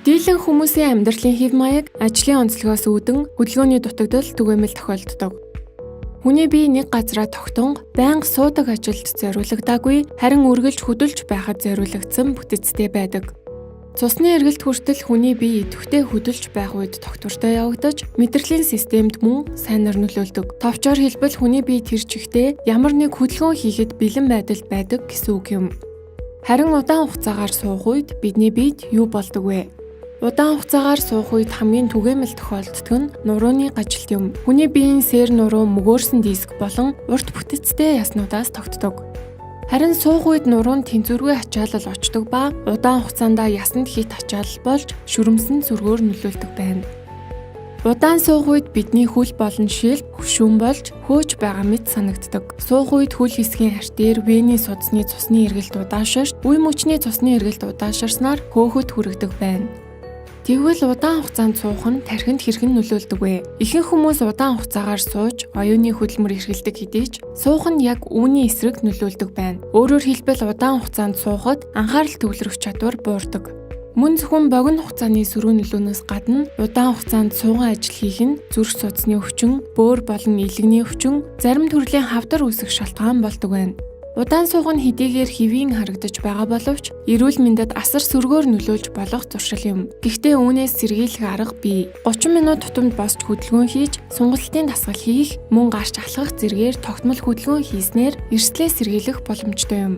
Дийлэн хүмүүсийн амьдралын хэв маяг ажлын онцлогоос үүдэн хөдөлгөөний дутагдал түгээмэл тохиолддог. Хүний бие нэг газараа тогтун байнга суудаг ажилд зориулагдаагүй харин үргэлж хөдөлж байхад зориулагдсан бүтэцтэй байдаг. Цусны эргэлт хүртэл хүний бие идэвхтэй хөдөлж байх үед тогтвортой явагдаж мэдрэлийн системд мөн сайнаар нөлөөлдөг. Товчоор хэлбэл хүний бие тэр чигтээ ямар нэг хөдөлгөөн хийхэд бэлэн байдалд байдаг гэсэн үг юм. Харин удаан хугацаагаар суух үед бидний биед юу болдог вэ? Удаан хугацаагаар суух үед хамгийн түгээмэл тохиолддог нь нурууны гажилт юм. Хүний биеийн сэр нуруу мөгөөрсөн диск болон урт бүтэцтэй яснуудаас тогтдог. Харин суух үед нуруунд тэнцвэргүй ачаалал очдог ба удаан хугацаанд ясанд хит ачаалал болж шүрмсэн зүргөөр нөлөөлдөг байна. Удаан суух үед бидний хөл болон шил хөшүүн болж хөөж байгаа мэт санагддаг. Суух үед хөл хэсгийн арт дээр вений судасны цусны эргэлт удаашрч, үе мөчний цусны эргэлт удаашрснаар хөөхөд хүрэгдэг байна. Тэгвэл удаан хугацаанд суух нь тархинд хэрхэн нөлөөлдөг вэ? Ихэнх хүмүүс удаан хугацаагаар сууж, оюуны хөдөлмөр эрхэлдэг хэдий ч суух нь яг үүний эсрэг нөлөөлдөг байна. Өөрөөр хэлбэл удаан хугацаанд суухад анхаарал төвлөрөх чадвар буурдаг. Мөн зөвхөн богино хугацааны сөрөг нөлөөнөөс гадна удаан хугацаанд сууган ажил хийх нь зүрх судасны өвчин, бөөр болон илэгний өвчин, зарим төрлийн хавдар үүсэх шалтгаан болдог байна. Удаан суух нь хэдийгээр хэвийн харагдаж байгаа боловч эрүүл мэндэд асар сөргөөр нөлөөлж болох зуршил юм. Гэхдээ үүнээс сэргийлэх арга бий. 30 минут тутамд босч хөдөлгөөн хийж, сунгалтын дасгал хийх, мөн гарч алхах зэргээр тогтмол хөдөлгөөн хийснээр эрсдлээ сэргийлэх боломжтой юм.